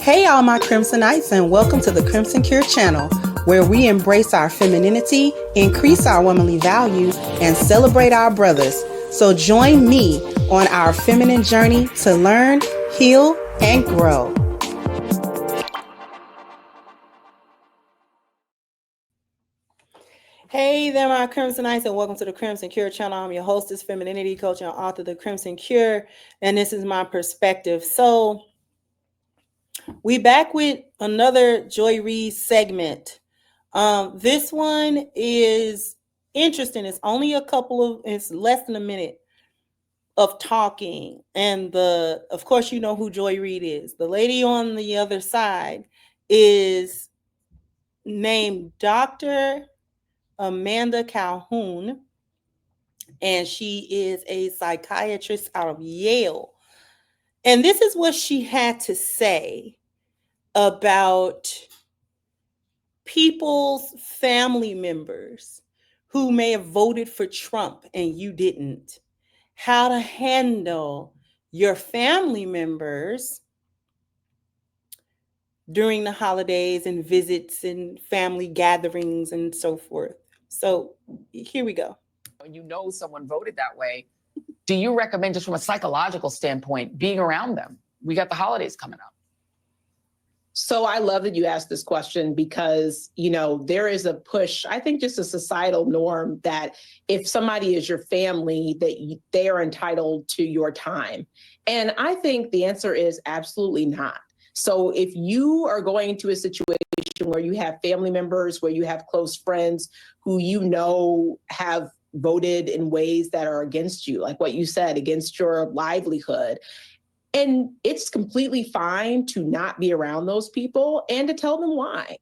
Hey, all my Crimsonites, and welcome to the Crimson Cure channel, where we embrace our femininity, increase our womanly value, and celebrate our brothers. So join me on our feminine journey to learn, heal, and grow. Hey there, my Crimsonites, and welcome to the Crimson Cure channel. I'm your hostess, femininity coach, and author of the Crimson Cure, and this is my perspective. So we back with another Joy Reid segment. This one is interesting. It's only it's less than a minute of talking. And of course, you know who Joy Reid is. The lady on the other side is named Dr. Amanda Calhoun, and she is a psychiatrist out of Yale. And this is what she had to say about people's family members who may have voted for Trump and you didn't. How to handle your family members during the holidays and visits and family gatherings and so forth. So here we go. When you know someone voted that way, do you recommend, just from a psychological standpoint, being around them? We got the holidays coming up. So I love that you asked this question because, there is a push, I think just a societal norm that if somebody is your family, that they are entitled to your time. And I think the answer is absolutely not. So if you are going into a situation where you have family members, where you have close friends who have voted in ways that are against you, like what you said, against your livelihood, and it's completely fine to not be around those people and to tell them why.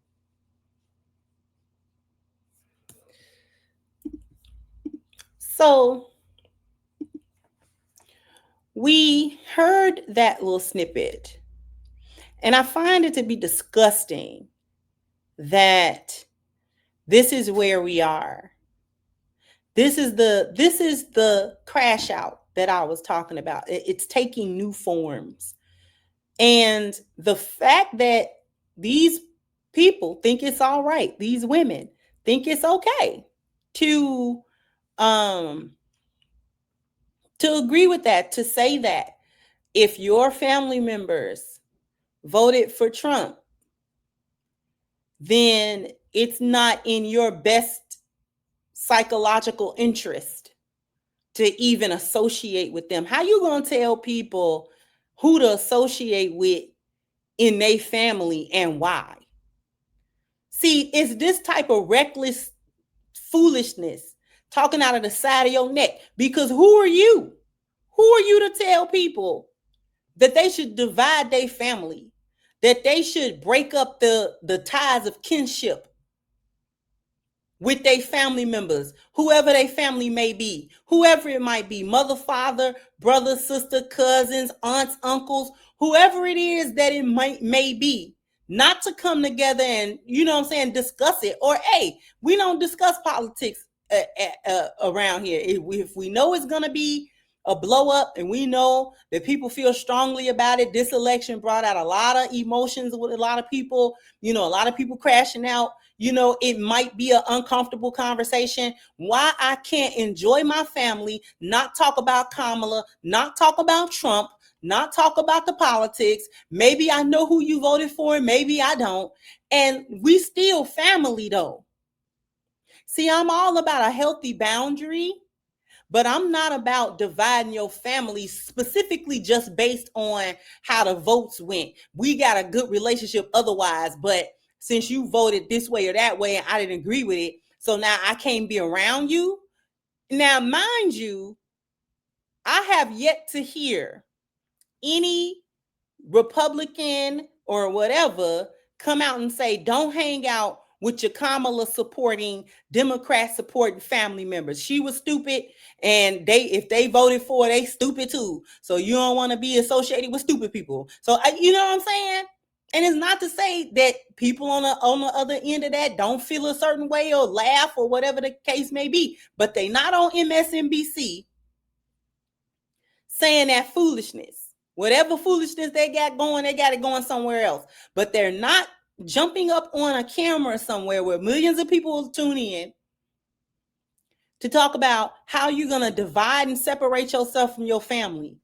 So we heard that little snippet, and I find it to be disgusting that this is where we are. This is the crash out that I was talking about. It's taking new forms. And the fact that these people think it's all right, these women think it's okay to agree with that, to say that if your family members voted for Trump, then it's not in your best psychological interest to even associate with them. How you gonna tell people who to associate with in their family and why? See, it's this type of reckless foolishness talking out of the side of your neck, because who are you? Who are you to tell people that they should divide their family, that they should break up the ties of kinship with their family members, whoever their family may be, whoever it might be, mother, father, brother, sister, cousins, aunts, uncles, whoever it is that it may be, not to come together and, discuss it. Or, hey, we don't discuss politics around here. If we know it's going to be a blow up and we know that people feel strongly about it, this election brought out a lot of emotions with a lot of people, a lot of people crashing out. It might be an uncomfortable conversation. Why I can't enjoy my family, not talk about Kamala, not talk about Trump, not talk about the politics. Maybe I know who you voted for, and maybe I don't. And we still family though. See, I'm all about a healthy boundary, but I'm not about dividing your family specifically just based on how the votes went. We got a good relationship otherwise, but since you voted this way or that way and I didn't agree with it, so now I can't be around you. Now, mind you, I have yet to hear any Republican or whatever come out and say, don't hang out with your Kamala supporting, Democrat supporting family members. She was stupid, and if they voted for her, they stupid too. So you don't want to be associated with stupid people. So you know what I'm saying? And it's not to say that people on the other end of that don't feel a certain way or laugh or whatever the case may be, but they not on MSNBC saying that foolishness. Whatever foolishness they got it going somewhere else. But they're not jumping up on a camera somewhere where millions of people will tune in to talk about how you're going to divide and separate yourself from your family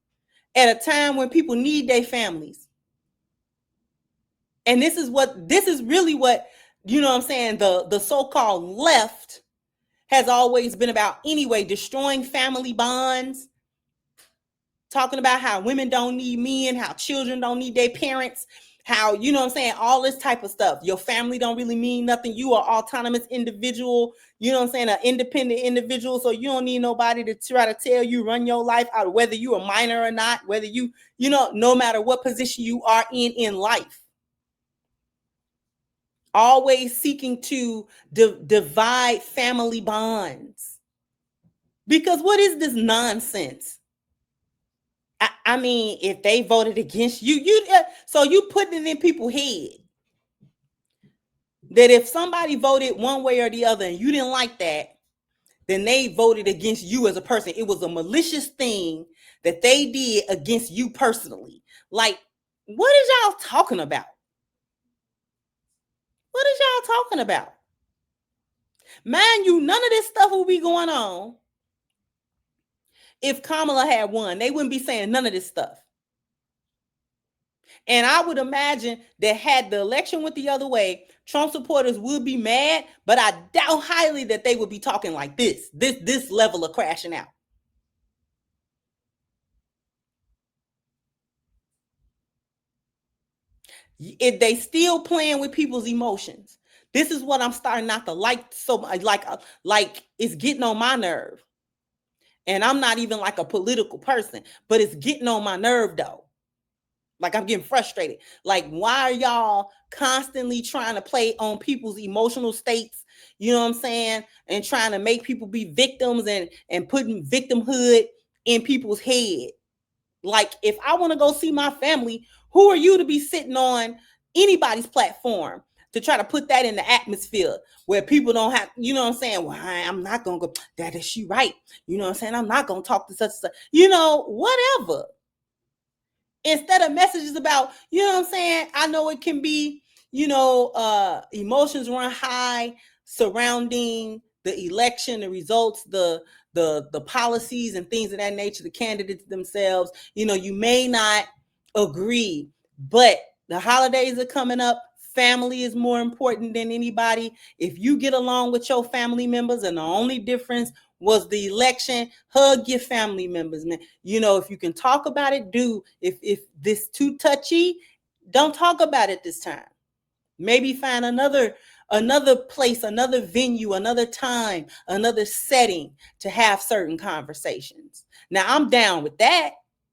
at a time when people need their families. And this is really what, you know what I'm saying, the so-called left has always been about anyway, destroying family bonds, talking about how women don't need men, how children don't need their parents, how, you know what I'm saying, all this type of stuff. Your family don't really mean nothing. You are autonomous individual, you know what I'm saying, an independent individual. So you don't need nobody to try to tell you run your life out, whether you a minor or not, whether you know, no matter what position you are in life. Always seeking to divide family bonds. Because what is this nonsense? I mean, if they voted against you, so you put it in people's head that if somebody voted one way or the other and you didn't like that, then they voted against you as a person. It was a malicious thing that they did against you personally. Like, what is y'all talking about? What is y'all talking about? Mind you, none of this stuff will be going on if Kamala had won. They wouldn't be saying none of this stuff. And I would imagine that had the election went the other way, Trump supporters would be mad, but I doubt highly that they would be talking like this level of crashing out. If they still playing with people's emotions. This is what I'm starting not to like so much. Like it's getting on my nerve. And I'm not even like a political person, but it's getting on my nerve though. Like I'm getting frustrated. Like, why are y'all constantly trying to play on people's emotional states? You know what I'm saying? And trying to make people be victims and putting victimhood in people's head. Like, if I want to go see my family, who are you to be sitting on anybody's platform to try to put that in the atmosphere where people don't have, you know what I'm saying? Well, I'm not going to go, that is she right. You know what I'm saying? I'm not going to talk to such and such, you know, whatever. Instead of messages about, you know what I'm saying? I know it can be, you know, emotions run high surrounding the election, the results, the policies and things of that nature, the candidates themselves. You know, you may not agree, but the holidays are coming up. Family is more important than anybody. If you get along with your family members, and the only difference was the election, hug your family members, man. You know, if you can talk about it, do. If this too touchy, don't talk about it this time. Maybe find another place, another venue, another time, another setting to have certain conversations. Now, I'm down with that.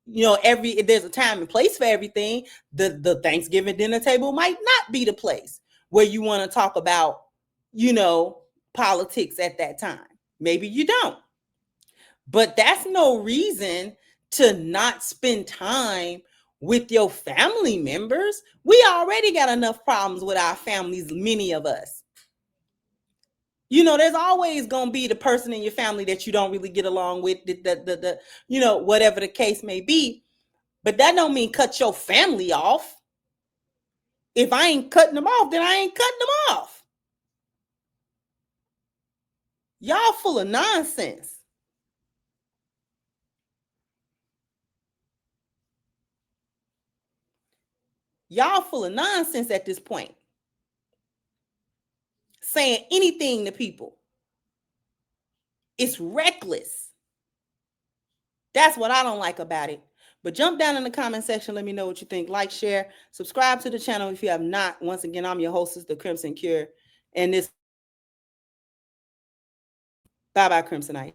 You know, there's a time and place for everything. The Thanksgiving dinner table might not be the place where you want to talk about, you know, politics at that time. Maybe you don't. But that's no reason to not spend time with your family members. We already got enough problems with our families, many of us. You know, there's always going to be the person in your family that you don't really get along with, the you know, whatever the case may be. But that don't mean cut your family off. If I ain't cutting them off, then I ain't cutting them off. Y'all full of nonsense. Y'all full of nonsense at this point. Saying anything to people. It's reckless. That's what I don't like about it. But jump down in the comment section. Let me know what you think. Like, share, subscribe to the channel if you have not. Once again, I'm your hostess, The Crimson Cure. And this, bye-bye, Crimsonite.